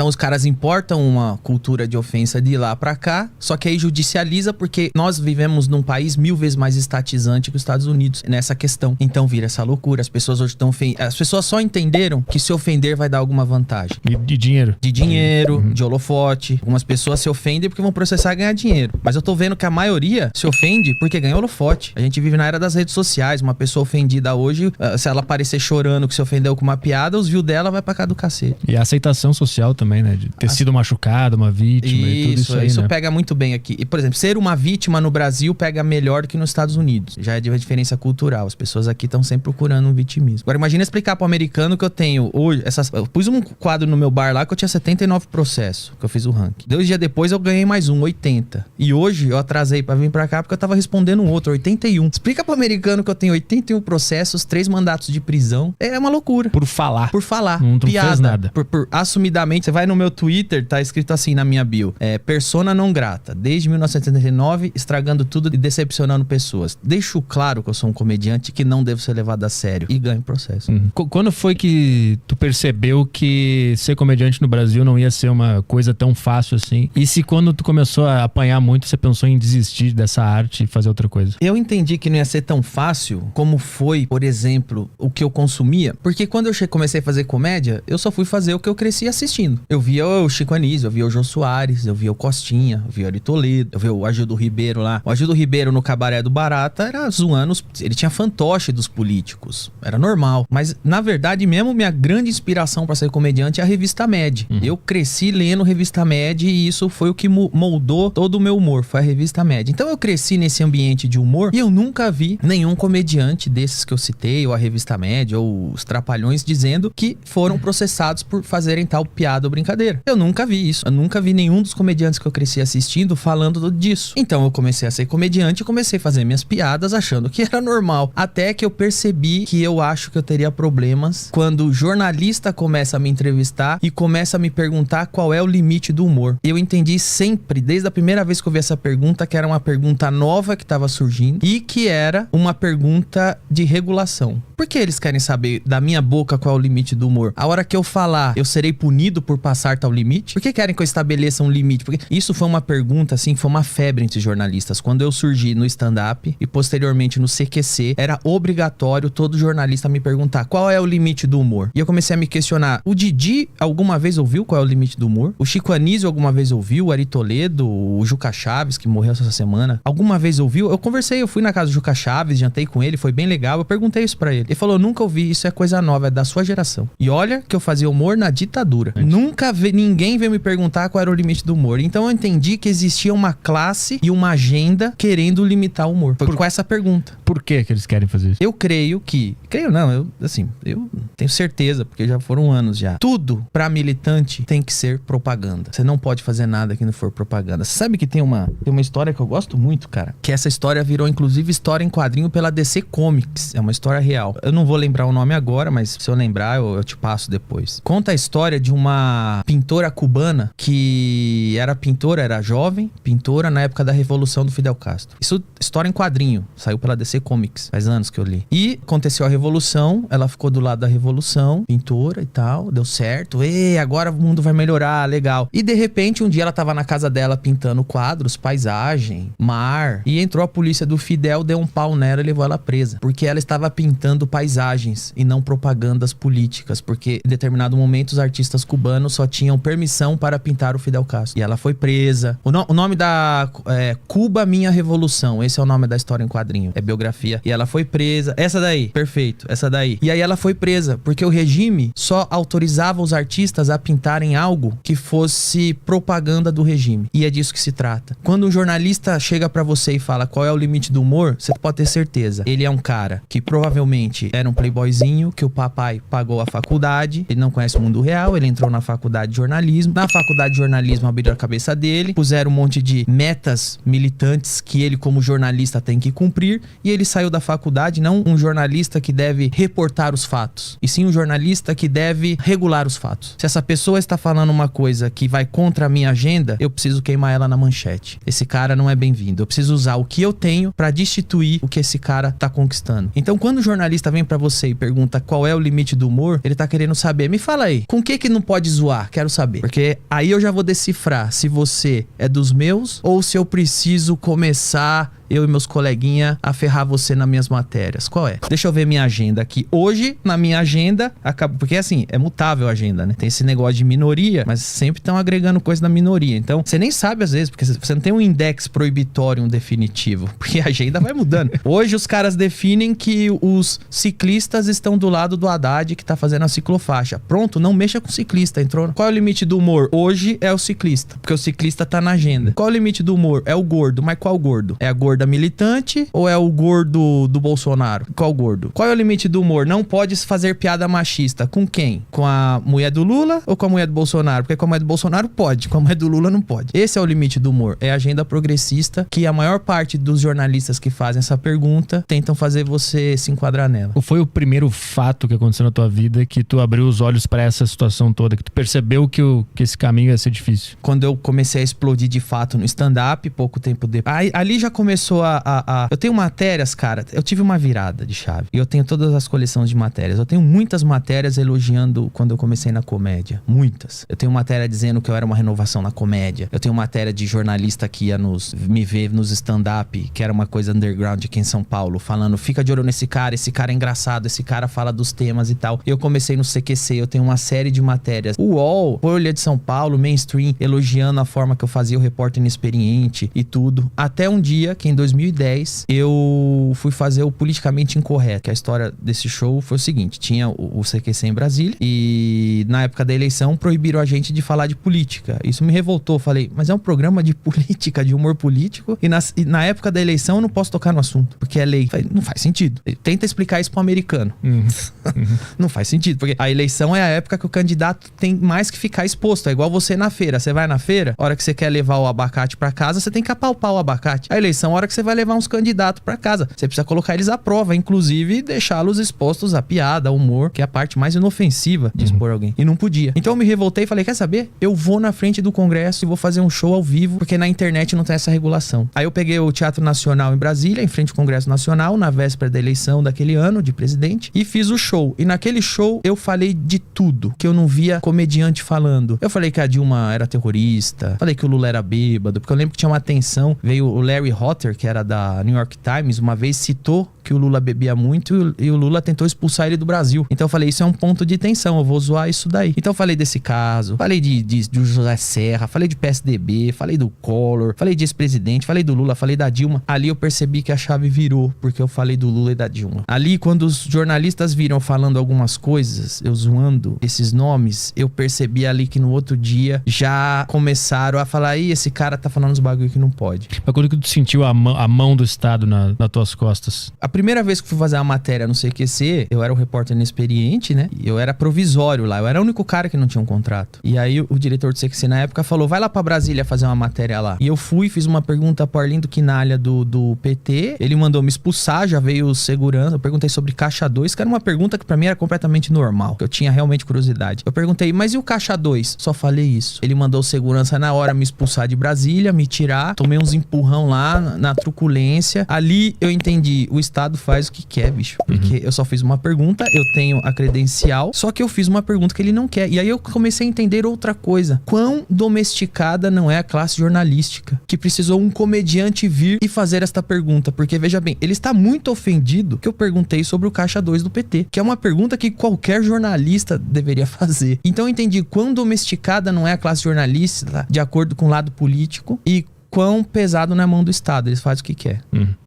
Então os caras importam uma cultura de ofensa de lá pra cá, só que aí judicializa porque nós vivemos num país 1000 vezes mais estatizante que os Estados Unidos nessa questão. Então vira essa loucura. As pessoas hoje estão as pessoas só entenderam que se ofender vai dar alguma vantagem. E de dinheiro. De dinheiro, de holofote. Algumas pessoas se ofendem porque vão processar e ganhar dinheiro. Mas eu tô vendo que a maioria se ofende porque ganha holofote. A gente vive na era das redes sociais. Uma pessoa ofendida hoje, se ela aparecer chorando que se ofendeu com uma piada, os views dela vai pra cá do cacete. E a aceitação social também, né? De ter sido machucado, uma vítima e tudo isso aí, isso né? pega muito bem aqui. E, por exemplo, ser uma vítima no Brasil pega melhor do que nos Estados Unidos. Já é de uma diferença cultural. As pessoas aqui estão sempre procurando um vitimismo. Agora, imagina explicar pro americano que eu tenho hoje... Eu pus um quadro no meu bar lá que eu tinha 79 processos, que eu fiz o ranking. 2 dias depois eu ganhei mais 80. E hoje eu atrasei pra vir pra cá porque eu tava respondendo um outro, 81. Explica pro americano que eu tenho 81 processos, 3 mandatos de prisão. É uma loucura. Por falar. Por falar. Não piada. fez nada. Por assumidamente, você vai no meu Twitter, tá escrito assim na minha bio. Persona não grata. Desde 1979, estragando tudo e decepcionando pessoas. Deixo claro que eu sou um comediante que não devo ser levado a sério. E ganho processo. Quando foi que tu percebeu que ser comediante no Brasil não ia ser uma coisa tão fácil assim? E se quando tu começou a apanhar muito, você pensou em desistir dessa arte e fazer outra coisa? Eu entendi que não ia ser tão fácil como foi, por exemplo, o que eu consumia. Porque quando eu comecei a fazer comédia, eu só fui fazer o que eu cresci assistindo. Eu via o Chico Anísio, eu via o Jô Soares, eu via o Costinha, eu via o Ari Toledo, eu via o Agildo Ribeiro lá. O Agildo Ribeiro no Cabaré do Barata era zoando, ele tinha fantoche dos políticos. Era normal. Mas, na verdade mesmo, minha grande inspiração pra ser comediante é a revista Mad. Eu cresci lendo revista Mad e isso foi o que moldou todo o meu humor, foi a revista Mad. Então eu cresci nesse ambiente de humor e eu nunca vi nenhum comediante desses que eu citei, ou a revista Mad, ou os Trapalhões, dizendo que foram processados por fazerem tal piada ou brincadeira. Eu nunca vi isso. Eu nunca vi nenhum dos comediantes que eu cresci assistindo falando disso. Então eu comecei a ser comediante e comecei a fazer minhas piadas achando que era normal. Até que eu percebi que eu acho que eu teria problemas quando o jornalista começa a me entrevistar e começa a me perguntar qual é o limite do humor. Eu entendi sempre, desde a primeira vez que eu vi essa pergunta, que era uma pergunta nova que estava surgindo e que era uma pergunta de regulação. Por que eles querem saber da minha boca qual é o limite do humor? A hora que eu falar, eu serei punido por passar tal limite? Por que querem que eu estabeleça um limite? Porque isso foi uma pergunta, assim, que foi uma febre entre jornalistas. Quando eu surgi no stand-up e posteriormente no CQC, era obrigatório todo jornalista me perguntar qual é o limite do humor. E eu comecei a me questionar, o Didi alguma vez ouviu qual é o limite do humor? O Chico Anísio alguma vez ouviu? O Ari Toledo, o Juca Chaves, que morreu essa semana, alguma vez ouviu? Eu conversei, eu fui na casa do Juca Chaves, jantei com ele, foi bem legal, eu perguntei isso pra ele. Ele falou, nunca ouvi, isso é coisa nova, é da sua geração. E olha que eu fazia humor na ditadura. Nunca ninguém veio me perguntar qual era o limite do humor. Então eu entendi que existia uma classe e uma agenda querendo limitar o humor. Foi com essa pergunta. Por que eles querem fazer isso? Eu creio não, eu tenho certeza, porque já foram anos já. Tudo pra militante tem que ser propaganda. Você não pode fazer nada que não for propaganda. Você sabe que tem uma história que eu gosto muito, cara, que essa história virou inclusive história em quadrinho pela DC Comics. É uma história real. Eu não vou lembrar o nome agora, mas se eu lembrar, eu te passo depois. Conta a história de uma pintora cubana que era pintora, era jovem, pintora na época da Revolução do Fidel Castro. Isso, história em quadrinho, saiu pela DC Comics, faz anos que eu li. E aconteceu a Revolução, ela ficou do lado da Revolução, pintora e tal, deu certo, agora o mundo vai melhorar, legal. E de repente, um dia ela tava na casa dela pintando quadros, paisagem, mar, e entrou a polícia do Fidel, deu um pau nela e levou ela presa, porque ela estava pintando paisagens e não propagandas políticas, porque em determinado momento os artistas cubanos só tinham permissão para pintar o Fidel Castro. E ela foi presa. O nome da Cuba Minha Revolução, esse é o nome da história em quadrinho, é biografia. E ela foi presa, essa daí, perfeito, essa daí. E aí ela foi presa, porque o regime só autorizava os artistas a pintarem algo que fosse propaganda do regime. E é disso que se trata. Quando um jornalista chega pra você e fala qual é o limite do humor, você pode ter certeza, ele é um cara que provavelmente era um playboyzinho, que o papai pagou a faculdade, ele não conhece o mundo real, ele entrou na faculdade de jornalismo. Na faculdade de jornalismo abriram a cabeça dele, puseram um monte de metas militantes que ele como jornalista tem que cumprir, e ele saiu da faculdade não um jornalista que deve reportar os fatos, e sim um jornalista que deve regular os fatos. Se essa pessoa está falando uma coisa que vai contra a minha agenda, eu preciso queimar ela na manchete. Esse cara não é bem-vindo. Eu preciso usar o que eu tenho pra destituir o que esse cara tá conquistando. Então, quando o jornalista vem pra você e pergunta qual é o limite do humor, ele tá querendo saber, me fala aí, com que não pode zoar zoar, quero saber. Porque aí eu já vou decifrar se você é dos meus ou se eu preciso começar, eu e meus coleguinha, a ferrar você nas minhas matérias. Qual é? Deixa eu ver minha agenda aqui. Hoje, na minha agenda, porque assim, é mutável a agenda, né? Tem esse negócio de minoria, mas sempre estão agregando coisa na minoria. Então, você nem sabe às vezes, porque você não tem um index proibitório definitivo, porque a agenda vai mudando. Hoje os caras definem que os ciclistas estão do lado do Haddad, que tá fazendo a ciclofaixa. Pronto, não mexa com o ciclista, entrou. Qual é o limite do humor? Hoje é o ciclista, porque o ciclista tá na agenda. Qual é o limite do humor? É o gordo, mas qual gordo? É a gorda militante ou é o gordo do Bolsonaro? Qual gordo? Qual é o limite do humor? Não pode fazer piada machista. Com quem? Com a mulher do Lula ou com a mulher do Bolsonaro? Porque com a mulher do Bolsonaro pode, com a mulher do Lula não pode. Esse é o limite do humor. É a agenda progressista que a maior parte dos jornalistas que fazem essa pergunta tentam fazer você se enquadrar nela. Qual foi o primeiro fato que aconteceu na tua vida que tu abriu os olhos pra essa situação toda, que tu percebeu que esse caminho ia ser difícil? Quando eu comecei a explodir de fato no stand-up, pouco tempo depois, ali já começou eu tenho matérias, cara, eu tive uma virada de chave. E eu tenho todas as coleções de matérias. Eu tenho muitas matérias elogiando quando eu comecei na comédia. Muitas. Eu tenho matéria dizendo que eu era uma renovação na comédia. Eu tenho matéria de jornalista que ia me ver nos stand-up, que era uma coisa underground aqui em São Paulo, falando, fica de olho nesse cara é engraçado, esse cara fala dos temas e tal. Eu comecei no CQC, eu tenho uma série de matérias. O UOL, Folha de São Paulo, Mainstream, elogiando a forma que eu fazia o repórter inexperiente e tudo. Até um dia que em 2010 eu fui fazer o Politicamente Incorreto, que a história desse show foi o seguinte, tinha o CQC em Brasília e na época da eleição proibiram a gente de falar de política. Isso me revoltou, falei, mas é um programa de política, de humor político e na época da eleição eu não posso tocar no assunto, porque é lei. Falei, não faz sentido. Tenta explicar isso pro americano. Não faz sentido, porque a eleição é a época que o candidato tem mais que ficar exposto. É igual você na feira. Você vai na feira, a hora que você quer levar o abacate pra casa, você tem que apalpar o abacate. A eleição, a hora que você vai levar uns candidatos pra casa, você precisa colocar eles à prova, inclusive deixá-los expostos à piada, ao humor, que é a parte mais inofensiva de expor alguém. E não podia. Então eu me revoltei e falei, quer saber? Eu vou na frente do Congresso e vou fazer um show ao vivo, porque na internet não tem essa regulação. Aí eu peguei o Teatro Nacional em Brasília, em frente ao Congresso Nacional, na véspera da eleição daquele ano de presidente, e fiz o show. E naquele show eu falei de tudo que eu não via comediante falando. Eu falei que a Dilma era terrorista, falei que o Lula era bêbado, porque eu lembro que tinha uma tensão, veio o Larry Hotter, que era da New York Times, uma vez citou que o Lula bebia muito e o Lula tentou expulsar ele do Brasil. Então eu falei, isso é um ponto de tensão, eu vou zoar isso daí. Então eu falei desse caso, falei do José Serra, falei de PSDB, falei do Collor, falei de ex-presidente, falei do Lula, falei da Dilma. Ali eu percebi que a chave virou, porque eu falei do Lula e da Dilma. Ali, quando os jornalistas viram falando algumas coisas, eu zoando esses nomes, eu percebi ali que no outro dia já começaram a falar, ih, esse cara tá falando uns bagulho que não pode. Mas quando que tu sentiu a mão do Estado nas tuas costas? A primeira vez que fui fazer uma matéria no CQC, eu era um repórter inexperiente, né? E eu era provisório lá, eu era o único cara que não tinha um contrato. E aí o diretor do CQC na época falou, vai lá pra Brasília fazer uma matéria lá. E eu fui, fiz uma pergunta pro Arlindo Quinalha do PT, ele mandou me expulsar, já veio segurança, eu perguntei sobre Caixa 2, que era uma pergunta que pra mim era completamente normal, que eu tinha realmente curiosidade. Eu perguntei, mas e o Caixa 2? Só falei isso. Ele mandou segurança na hora me expulsar de Brasília, me tirar, tomei uns empurrão lá na truculência. Ali eu entendi, o Estado faz o que quer, bicho. Porque eu só fiz uma pergunta, eu tenho a credencial, só que eu fiz uma pergunta que ele não quer. E aí eu comecei a entender outra coisa. Quão domesticada não é a classe jornalística, que precisou um comediante vir e fazer esta pergunta. Porque, veja bem, ele está muito ofendido que eu perguntei sobre o Caixa 2 do PT, que é uma pergunta que qualquer jornalista deveria fazer. Então eu entendi quão domesticada não é a classe jornalista de acordo com o lado político e quão pesado na mão do Estado. Eles fazem o que quer.